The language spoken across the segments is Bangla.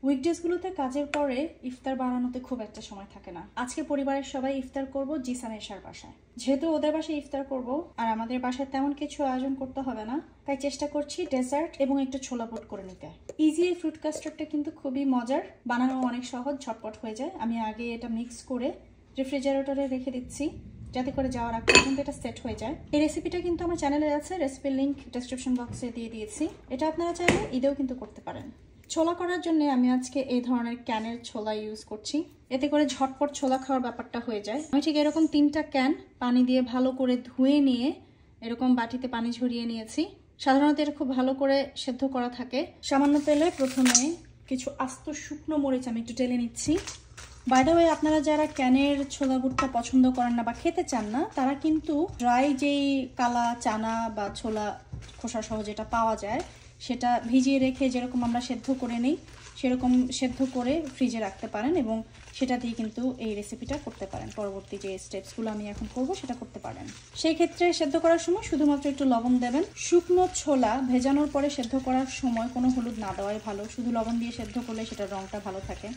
উইকডেজ গুলোতে কাজের পরে ইফতার বানানোতে খুব একটা সময় থাকে না। আজকে পরিবারের সবাই ইফতার করব জিসান এশার বাসায়। যেহেতু ওদের বাসায় ইফতার করব আর আমাদের বাসায় তেমন কিছু আয়োজন করতে হবে না, তাই চেষ্টা করছি ডেজার্ট এবং একটু ছোলা বুট করে নিতে। ইজি এই ফ্রুট কাস্টার্ডটা কিন্তু খুবই মজার, বানানো অনেক সহজ, ঝটপট হয়ে যায়। আমি আগে এটা মিক্স করে রেফ্রিজারেটরে রেখে দিচ্ছি যাতে করে যাওয়ার আগ পর্যন্ত এটা সেট হয়ে যায়। এই রেসিপিটা কিন্তু আমার চ্যানেলে আছে, রেসিপির লিংক ডেসক্রিপশন বক্সে দিয়ে দিয়েছি। এটা আপনারা চাইলে ঈদেও কিন্তু করতে পারেন। ছোলা করার জন্য আমি আজকে এই ধরনের ক্যানের ছোলা ইউজ করছি, এতে করে ঝটপট ছোলা খাওয়ার ব্যাপারটা হয়ে যায়। আমি ঠিক এরকম 3টা ক্যান পানি দিয়ে ভালো করে ধুয়ে নিয়ে এরকম বাটিতে পানি ঝরিয়ে নিয়েছি। সাধারণত এটা খুব ভালো করে সেদ্ধ করা থাকে। সামান্য তেলে প্রথমে কিছু আস্ত শুকনো মরিচ আমি একটু টেলে নিচ্ছি। বাই দ্য ওয়ে, আপনারা যারা ক্যানের ছোলা বুটটা পছন্দ করেন না বা খেতে চান না, তারা কিন্তু ড্রাই যেই কালা চানা বা ছোলা খোসা সহ যেটা পাওয়া যায় সেটা ভিজিয়ে রেখে যেরকম আমরা সেদ্ধ করে নিই সেরকম সেদ্ধ করে ফ্রিজে রাখতে পারেন এবং সেটা দিয়ে কিন্তু এই রেসিপিটা করতে পারেন। পরবর্তী যে স্টেপসগুলো আমি এখন করব সেটা করতে পারেন। সেই ক্ষেত্রে সেদ্ধ করার সময় শুধুমাত্র একটু লবণ দেবেন। শুকনো ছোলা ভেজানোর পরে সেদ্ধ করার সময় কোনো হলুদ না দেওয়াই ভালো, শুধু লবণ দিয়ে সেদ্ধ করলে সেটার রঙটা ভালো থাকে,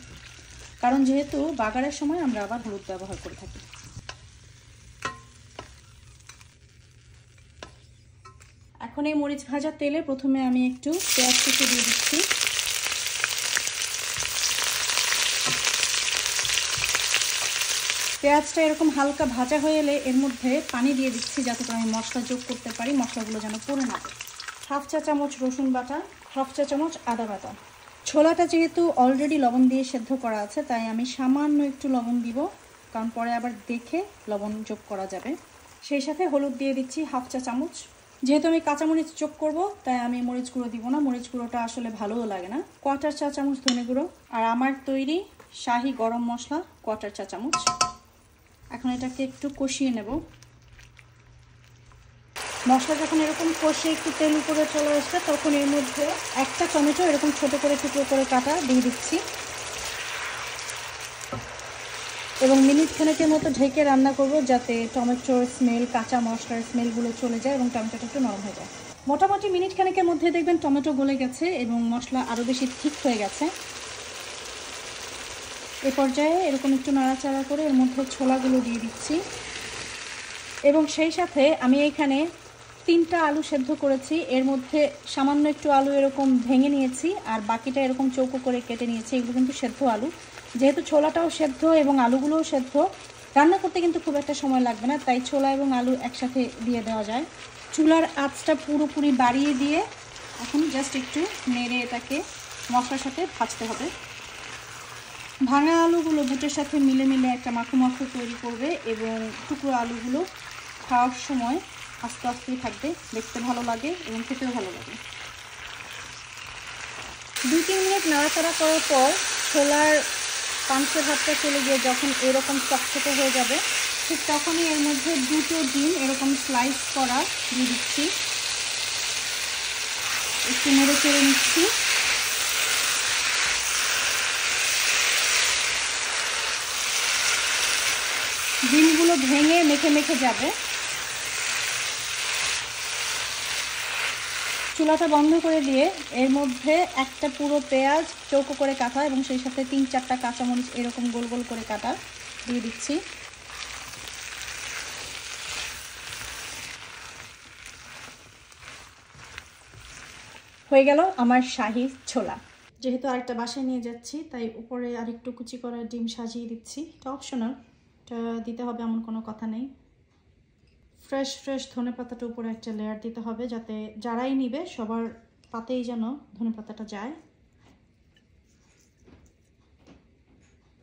কারণ যেহেতু বাগারের সময় আমরা আবার হলুদ ব্যবহার করে থাকি। এখন এই মরিচ ভাজা তেলে প্রথমে আমি একটু পেঁয়াজ কুচি দিয়ে দিচ্ছি। পেঁয়াজটা এরকম হালকা ভাজা হয়ে এলে এর মধ্যে পানি দিয়ে দিচ্ছি যাতে করে আমি মশলা যোগ করতে পারি, মশলাগুলো যেন পুড়ে না যায়। 1/2 চা চামচ রসুন বাটা, 1/2 চা চামচ আদা বাটা। ছোলাটা যেহেতু অলরেডি লবণ দিয়ে সেদ্ধ করা আছে তাই আমি সামান্য একটু লবণ দিব, কারণ পরে আবার দেখে লবণ যোগ করা যাবে। সেই সাথে হলুদ দিয়ে দিচ্ছি 1/2 চা চামচ। যেহেতু আমি কাঁচামরিচ যোগ করব তাই আমি মরিচ গুঁড়ো দিব না, মরিচ গুঁড়োটা আসলে ভালোও লাগে না। 1/4 চা চামচ ধনে গুঁড়ো আর আমার তৈরি শাহি গরম মশলা 1/4 চা চামচ। এখন এটাকে একটু কষিয়ে নেব। মশলা যখন এরকম কষে একটু তেল উপরে চলে আসবে তখন এর মধ্যে একটা টমেটো এরকম ছোট করে টুকরো করে কাটা দিয়ে দিচ্ছি এবং মিনিট খানেকের মতো ঢেকে রান্না করব যাতে টমেটোর স্মেল, কাঁচা মশলার স্মেলগুলো চলে যায় এবং টমেটোটা একটু নরম হয়ে যায়। মোটামুটি মিনিট খানেকের মধ্যে দেখবেন টমেটো গলে গেছে এবং মশলা আরও বেশি ঠিক হয়ে গেছে। এ পর্যায়ে এরকম একটু নাড়াচাড়া করে এর মধ্যে ছোলাগুলো দিয়ে দিচ্ছি এবং সেই সাথে আমি এখানে 3টা আলু সেদ্ধ করেছি। এর মধ্যে সামান্য একটু আলু এরকম ভেঙে নিয়েছি আর বাকিটা এরকম চৌকো করে কেটে নিয়েছি। এগুলো কিন্তু সেদ্ধ আলু, যেহেতু ছোলাটাও সেদ্ধ এবং আলুগুলোও সেদ্ধ, রান্না করতে কিন্তু খুব একটা সময় লাগবে না, তাই ছোলা এবং আলু একসাথে দিয়ে দেওয়া যায়। চুলার আঁচটা পুরোপুরি বাড়িয়ে দিয়ে এখন জাস্ট একটু নেড়ে এটাকে মশলার সাথে ভাজতে হবে। ভাঙা আলুগুলো বুটের সাথে মিলে মিলে একটা মাখো মাখো তৈরি করবে এবং টুকরো আলুগুলো খাওয়ার সময় আস্তে আস্তেই থাকবে, দেখতে ভালো লাগে এবং খেতেও ভালো লাগে। 2-3 মিনিট নাড়াচাড়া করার পর ছোলার পাঞ্চের ভাতটা চলে গিয়ে যখন এরকম চকচকে হয়ে যাবে ঠিক তখনই এর মধ্যে 2টো ডিম এরকম স্লাইস করা দিয়ে দিচ্ছি, একটু নেড়ে চেড়ে নিচ্ছি। ডিমগুলো ভেঙে মেখে মেখে যাবে। চুলাটা বন্ধ করে দিয়ে এর মধ্যে একটা পুরো পেঁয়াজ চৌকো করে কাটা এবং সেই সাথে 3-4টা কাঁচামরিচ এরকম গোল গোল করে কাটা দিয়ে দিচ্ছি। হয়ে গেল আমার শাহি ছোলা। যেহেতু আরেকটা বাসায় নিয়ে যাচ্ছি তাই উপরে আরেকটু কুচি করা ডিম সাজিয়ে দিচ্ছি। এটা অপশনাল, এটা দিতে হবে এমন কোনো কথা নেই। ফ্রেশ ফ্রেশ ধনে পাতাটা উপরে একটা লেয়ার দিতে হবে যাতে যারাই নিবে সবার পাতেই যেন ধনে পাতাটা যায়।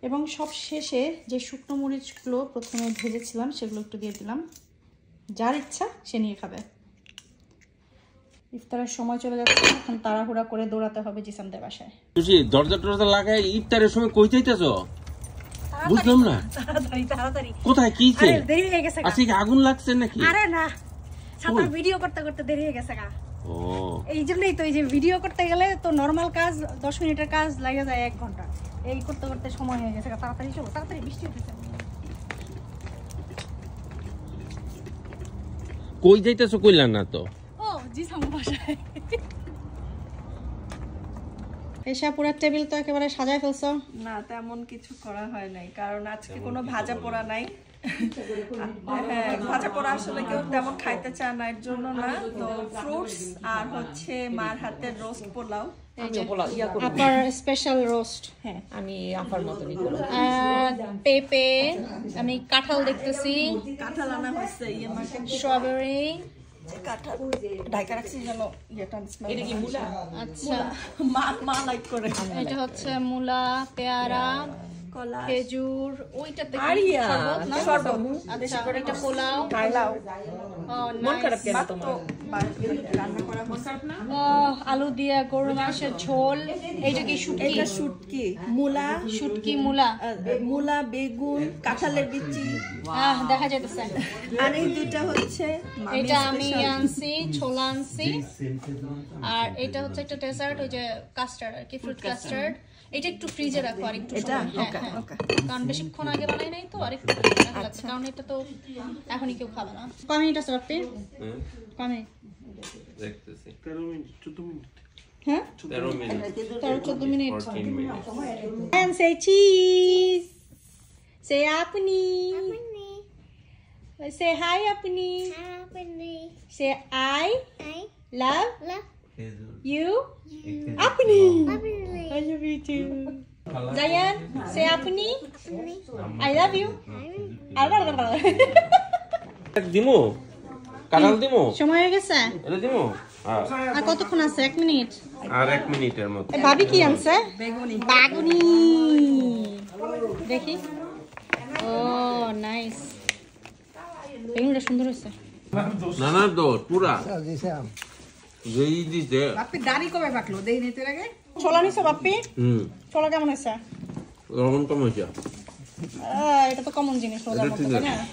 এবং সব শেষে যে শুকনো মরিচগুলো প্রথমে ভেজেছিলাম সেগুলো একটু দিয়ে দিলাম। যার ইচ্ছা সে নিয়ে খাবে। ইফতারের সময় চলে যাচ্ছে, এখন তাড়াহুড়া করে দৌড়াতে হবে জিসানদের বাসায়। দরজা টরজা লাগাই ইফতারের সময় কই যাইতেছো? বুঝলাম না। তাড়াতাড়ি তাড়াতাড়ি। কোথায় কি হইছে? আরে দেরি হয়ে গেছে। আজকে আগুন লাগছে নাকি? আরে না, সাথে ভিডিও করতে করতে দেরি হয়ে গেছে গা। ও এই জন্যই তো, এই যে ভিডিও করতে গেলে তো নরমাল কাজ 10 মিনিটের কাজ লাগে যায় 1 ঘন্টা, এই করতে করতে সময় হয়ে গেছে। তাড়াতাড়ি চলো, তাড়াতাড়ি, বৃষ্টি হচ্ছে। কই যাইতেছো কইলা না তো? ও জি সামু বাসায়। এসা পুরো টেবিল তো একেবারে সাজায় ফেলছো। না তেমন কিছু করা হয় নাই, কারণ আজকে কোনো ভাজা পোড়া নাই। হ্যাঁ, ভাজা পোড়া আসলে কেউ তেমন খাইতে চায় না, এর জন্য না। তো ফ্রুটস আর হচ্ছে মার হাতের রোস্ট পোলাও, আপার স্পেশাল রোস্ট। হ্যাঁ আমি আপার মতনই করব। পেঁপে, আমি কাঁঠাল দেখতেছি, কাঁঠাল আনা হয়েছে ইয়ে মার্কেট, স্ট্রবেরি, কাঁঠাল ঢাকা রাখছি যেন ইয়েটা স্মেল। এটা কি মূলা? আচ্ছা মা লাইক করে। এটা হচ্ছে মূলা, পেয়ারা, কলা, খেজুর, ওইটাতে কি আরিয়া শরবত না? শরবত। আচ্ছা এটা পোলাও। পোলাও মন খারাপ কেন তোমার? রান্না করা হয়েছে না। আলু দিয়া গরু মাংসের ঝোল। এইটা কি শুটকি? এটা শুটকি, মূলা, শুটকি মূলা, মূলা, বেগুন, কাঁঠালের বিচি। দেখা যাইতেছে। আর এই দুইটা হচ্ছে এটা আমি আনছি, ছোলা আনছি। আর এটা হচ্ছে একটা ডেজার্ট, ওই যে কাস্টার্ড আর কি, ফ্রুট কাস্টার্ড। এটা একটু ফ্রিজে রাখো আর একটু এটা? সময়। হ্যাঁ, ওকে, হ্যাঁ। ওকে। কারণ বেশিক্ষণ আগে বানাই নাই তো, আর একটু ফ্রিজে রাখা লাগছে, কারণ এটা তো এখনই কেউ খাবে না। কয় মিনিট আছে বাপ্পি? কয় মিনিট? দেখতেছি হ্যাঁ 13 minute 14 minute. 14 minute And say cheese. Say apni. Say hi apni. Say I love you. Apni. I love you too. Zayan, say apni. I love you. দিমু কাঁঠাল দিমু সময় হয়ে গেছে? এটা দিমু আর কতক্ষণ আছে? 1 মিনিট। আর 1 মিনিটের মতো ভাবি কি আনছে? বেগুনি। বাগুনি। দেখি। ও নাইস, বেগুনটা সুন্দর হয়েছে। না দোষ পুরা যেই দিছে আপনি দাড়ি কবে পাকলো দেই নিতে আগে? ছোলা নিছো বাপ্পি? ছোলা কেমন হয়েছে? লবণ কম হয়েছে এটা তো কমন জিনিস রোজার এটা মধ্যে, ঠিক তাই আছে। না?